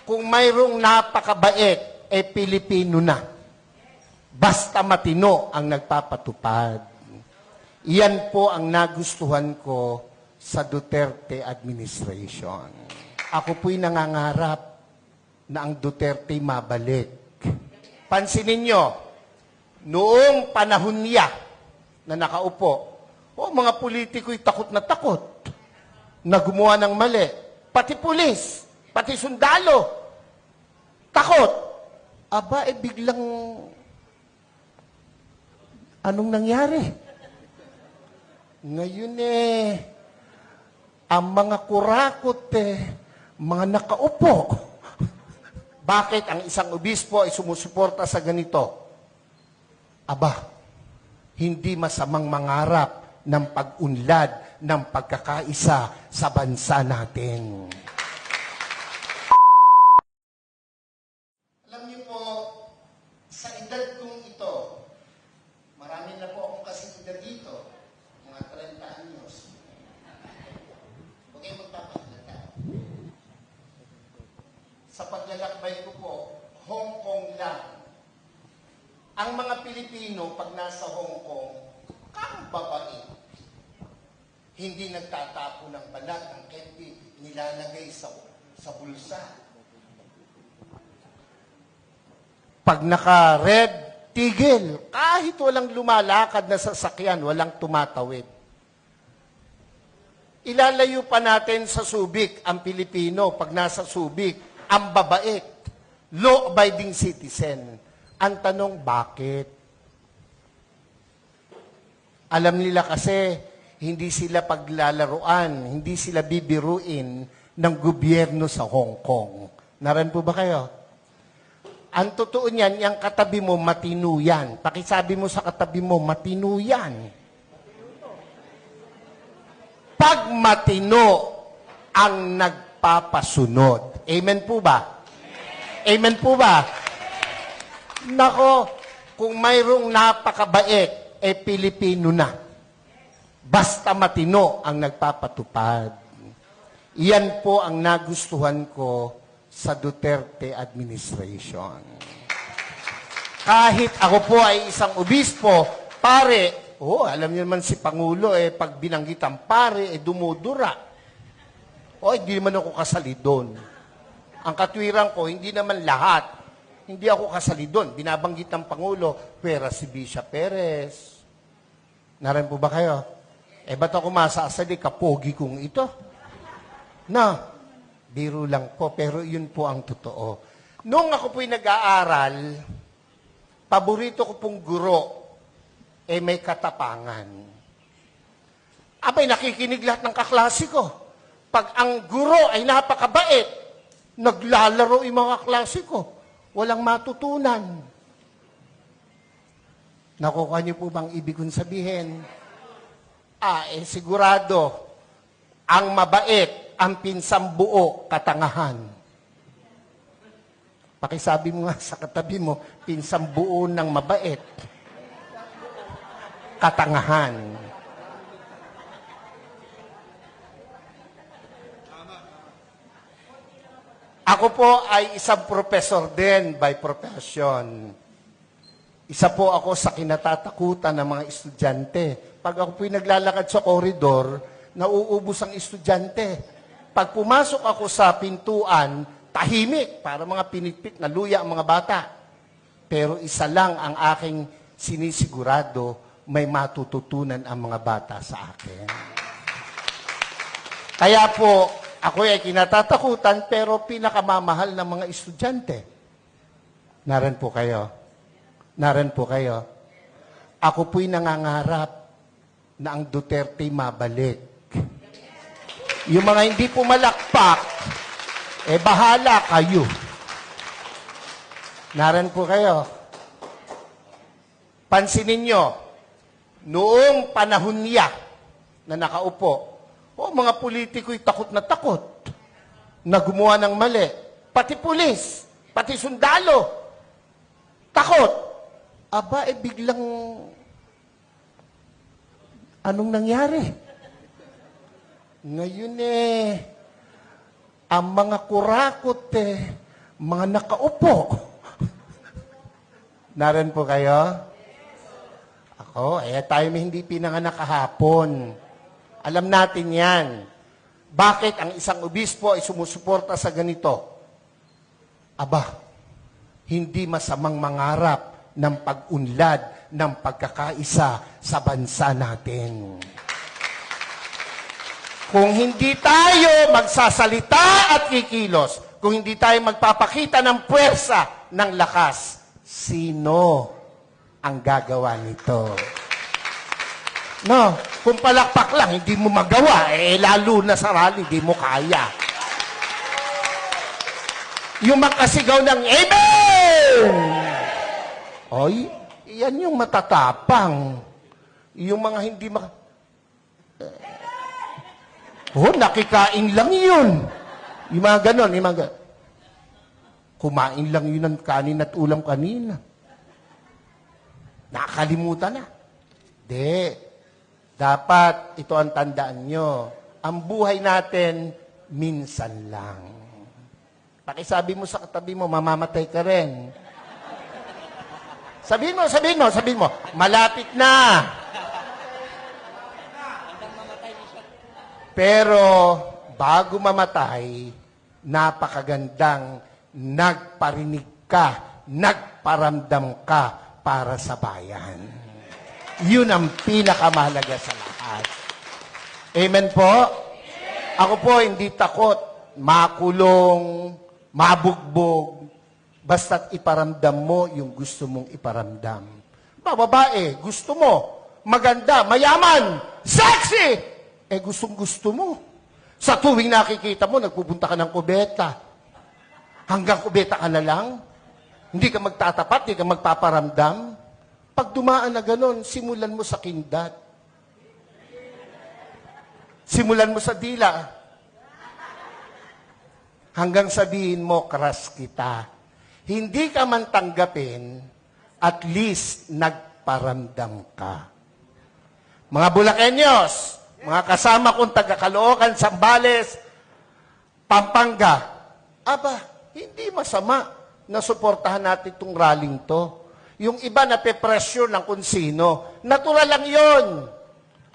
kung mayroong napakabait, Pilipino na. Basta matino ang nagpapatupad. Iyan po ang nagustuhan ko sa Duterte administration. Ako po'y nangangarap na ang Duterte mabalik. Pansinin nyo, noong panahon niya na nakaupo, mga politiko'y takot na gumawa ng mali. Pati pulis, pati sundalo, takot. Aba, biglang, anong nangyari? Ngayon ang mga kurakot mga nakaupo. Bakit ang isang obispo ay sumusuporta sa ganito? Aba, hindi masamang mangarap ng pag-unlad ng pagkakaisa sa bansa natin. Alam niyo po, sa edad kong ito, marami na po akong kasigda dito, mga 30 anyos. Huwag kayong magpapahalata. Sa paglalakbay ko po, Hong Kong lang. Ang mga Pilipino, pag nasa Hong Kong, kang babae. Hindi nagtatapo ng balat, ng candy, nilalagay sa bulsa. Pag naka-red, tigil. Kahit walang lumalakad na sasakyan, walang tumatawid. Ilalayo pa natin sa Subic ang Pilipino pag nasa Subic, ang babait, law-abiding citizen. Ang tanong, bakit? Alam nila kasi, hindi sila paglalaruan, hindi sila bibiruin ng gobyerno sa Hong Kong. Naran po ba kayo? Ang totoo niyan, yung katabi mo, matino yan. Pakisabi mo sa katabi mo, matino yan. Pag matino ang nagpapasunod. Amen po ba? Amen po ba? Nako, kung mayroong napakabait, Pilipino na. Basta matino ang nagpapatupad. Iyan po ang nagustuhan ko sa Duterte administration. Kahit ako po ay isang obispo, pare, alam niyo naman si Pangulo, pag binanggit ang pare, dumudura. Hindi naman ako kasali doon. Ang katwiran ko, hindi naman lahat. Hindi ako kasali doon. Binabanggit ng Pangulo, pera si Bishop Perez. Naran po ba kayo? Ba't ako masasali, kapogi kong ito? Na, biro lang po, pero yun po ang totoo. Noong ako po'y nag-aaral, paborito ko pong guro, may katapangan. Abay, nakikinig lahat ng kaklase ko. Pag ang guro ay napakabait, naglalaro yung mga klase ko. Walang matutunan. Nakukuha niyo po bang ibig kong sabihin? Sigurado, ang mabait, ang pinsambuo, katangahan. Pakisabi mo nga sa katabi mo, pinsambuo ng mabait, katangahan. Ako po ay isang professor din by profession. Isa po ako sa kinatatakutan ng mga estudyante. Pag ako po'y naglalakad sa koridor, nauubos ang estudyante. Pag pumasok ako sa pintuan, tahimik, para mga pinitpit na luya ang mga bata. Pero isa lang ang aking sinisigurado, may matututunan ang mga bata sa akin. Kaya po, ako ay kinatatakutan, pero pinakamamahal ng mga estudyante. Naran po kayo. Naran po kayo. Ako po'y nangangarap na ang Duterte mabalik. Yung mga hindi pumalakpak, bahala kayo. Naran po kayo. Pansinin nyo, noong panahon niya na nakaupo, mga politiko'y takot na gumawa ng mali. Pati pulis, pati sundalo, takot. Aba, biglang, anong nangyari? Ngayon ang mga kurakot mga nakaupo. Naran po kayo? Ako, tayo may hindi pinanganak kahapon. Alam natin yan. Bakit ang isang obispo ay sumusuporta sa ganito? Aba, hindi masamang mangarap ng pag-unlad ng pagkakaisa sa bansa natin. Kung hindi tayo magsasalita at kikilos, kung hindi tayo magpapakita ng puwersa, ng lakas, sino ang gagawa nito? No, kung palakpak lang, hindi mo magawa, lalo na sa rally, hindi mo kaya. Yung makasigaw ng Amen! Oy, yan yung matatapang. Yung mga hindi nakikain lang yun. Yung mga ganon, kumain lang yun ng kanin at ulam kanina. Nakalimutan na. Dapat, ito ang tandaan nyo, ang buhay natin, minsan lang. Pakisabi mo sa katabi mo, mamamatay ka rin. Sabihin mo, malapit na. Pero, bago mamatay, napakagandang nagparinig ka, nagparamdam ka para sa bayan. Yun ang pinakamahalaga sa lahat. Amen po? Ako po hindi takot, makulong, mabugbog, basta't iparamdam mo yung gusto mong iparamdam. Babae, gusto mo, maganda, mayaman, sexy, gustong-gusto mo. Sa tuwing nakikita mo, nagpupunta ka ng kubeta. Hanggang kubeta ka na lang. Hindi ka magtatapat, hindi ka magpaparamdam. Pag dumaan na ganon, simulan mo sa kindat. Simulan mo sa dila. Hanggang sabihin mo, crush kita. Hindi ka man tanggapin, at least nagparamdam ka. Mga Bulakenyos, mga kasama kong taga-Caloocan, Zambales, Pampanga, hindi masama na suportahan natin itong rallying to. Yung iba na pe-pressure ng kung sino. Natural lang yon.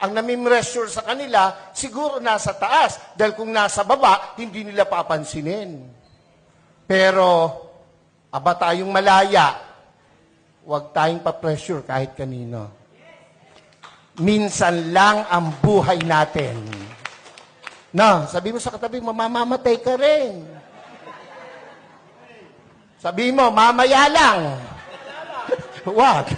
Ang nami-pressure sa kanila, siguro nasa taas. Dahil kung nasa baba, hindi nila papansinin. Pero, tayong malaya, huwag tayong pa-pressure kahit kanino. Minsan lang ang buhay natin. Sabi mo sa katabi, mamamatay ka rin. Sabi mo, mamaya lang. Wag.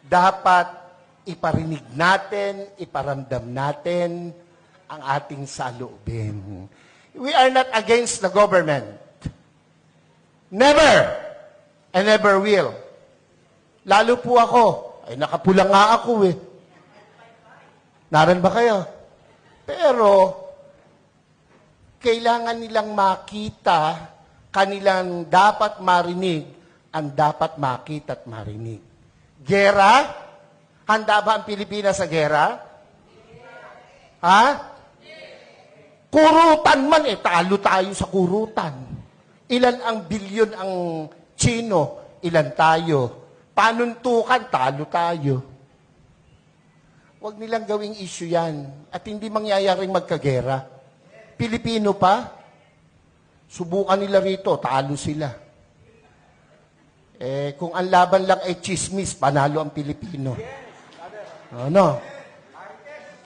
Dapat iparinig natin, iparamdam natin ang ating saloobin. We are not against the government. Never. And never will. Lalo po ako. Nakapula nga ako Naran ba kayo? Pero, kailangan nilang makita, kanilang dapat marinig, ang dapat makita at marinig. Gera? Handa ba ang Pilipinas sa gera? Ha? Kurutan man, talo tayo sa kurutan. Ilan ang bilyon ang Chino, ilan tayo. Panuntukan, talo tayo. Huwag nilang gawing issue yan. At hindi mangyayaring magkagera. Pilipino pa, subukan nila rito, talo sila. Kung ang laban lang ay chismis, panalo ang Pilipino. Ano?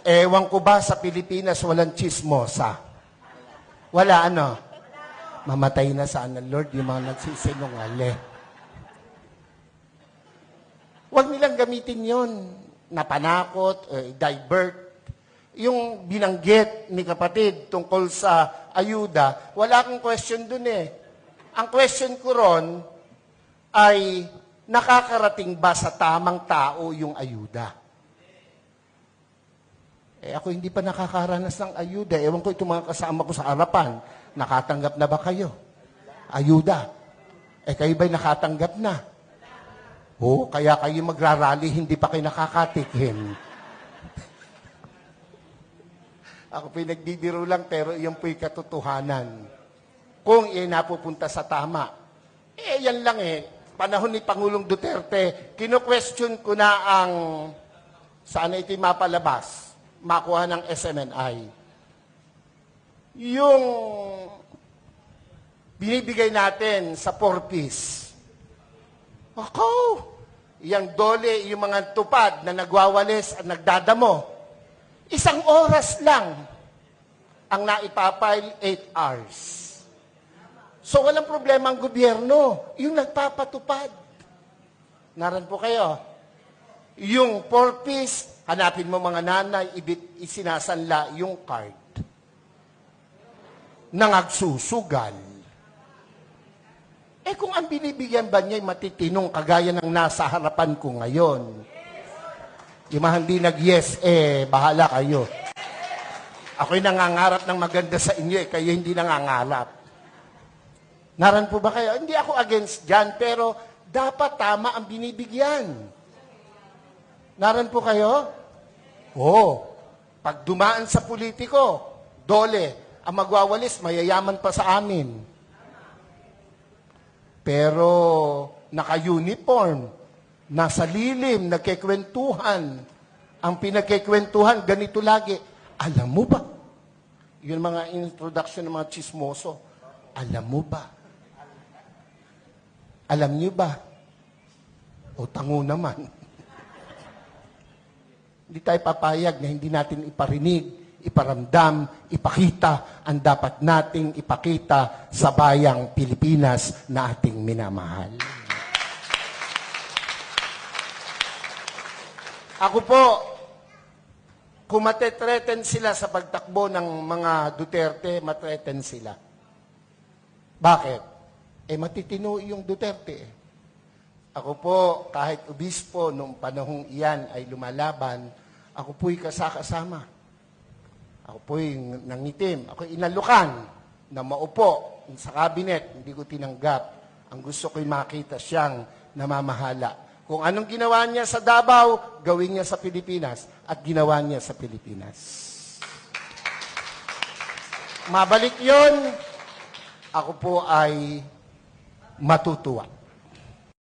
Ewan ko ba sa Pilipinas walang chismosa? Wala, Mamatay na sana, Lord, yung mga nagsisinungaling. Huwag nilang gamitin yon na panakot, divert. Yung binanggit ni kapatid tungkol sa ayuda, wala akong question dun Ang question ko ron ay nakakarating ba sa tamang tao yung ayuda? Ako hindi pa nakakaranas ng ayuda. Ewan ko itong mga kasama ko sa harapan. Nakatanggap na ba kayo? Ayuda. Kayo ba'y nakatanggap na? Kaya kayo magrarally, hindi pa kayo nakakatikim. Ako po'y nagbibiro lang, pero iyan po'y katotohanan. Kung iyan napupunta sa tama. Yan lang panahon ni Pangulong Duterte, kino-question ko na ang saan ito'y mapalabas, makuha ng SMNI. Yung binibigay natin sa 4-piece. Ako, yung dole, yung mga tupad na nagwawalis at nagdadamo, 1 oras lang ang naipapile 8 hours. So, walang problema ang gobyerno. Yung nagpapatupad. Naran po kayo. Yung 4-piece, hanapin mo mga nanay, isinasanla yung card. Nangagsusugal. Kung ang binibigyan ba niya ay matitinong kagaya ng nasa harapan ko ngayon, yung mga hindi nag-yes, bahala kayo. Ako'y nangangarap ng maganda sa inyo, kayo hindi nangangarap. Naran po ba kayo? Hindi ako against dyan, pero dapat tama ang binibigyan. Naran po kayo? Pag dumaan sa politiko, dole, ang magwawalis, mayayaman pa sa amin. Pero naka-uniform, nasa lilim, nagkikwentuhan. Ang pinagkikwentuhan, ganito lagi. Alam mo ba? Yun mga introduction ng mga chismoso. Alam mo ba? Alam niyo ba? O tango naman. Hindi tayo papayag na hindi natin iparinig, iparamdam, ipakita ang dapat nating ipakita sa bayang Pilipinas na ating minamahal. Ako po, kung matetreten sila sa pagtakbo ng mga Duterte, matreten sila. Bakit? Matitino yung Duterte. Ako po, kahit obispo, nung panahong iyan ay lumalaban, ako po'y kasakasama. Ako po'y nangitim. Ako'y inalukan na maupo sa kabinet. Hindi ko tinanggap. Ang gusto ko'y makita siyang namamahala. Kung anong ginawa niya sa Davao, gawin niya sa Pilipinas. At ginawa niya sa Pilipinas. Mabalik yon, ako po ay matutuwa.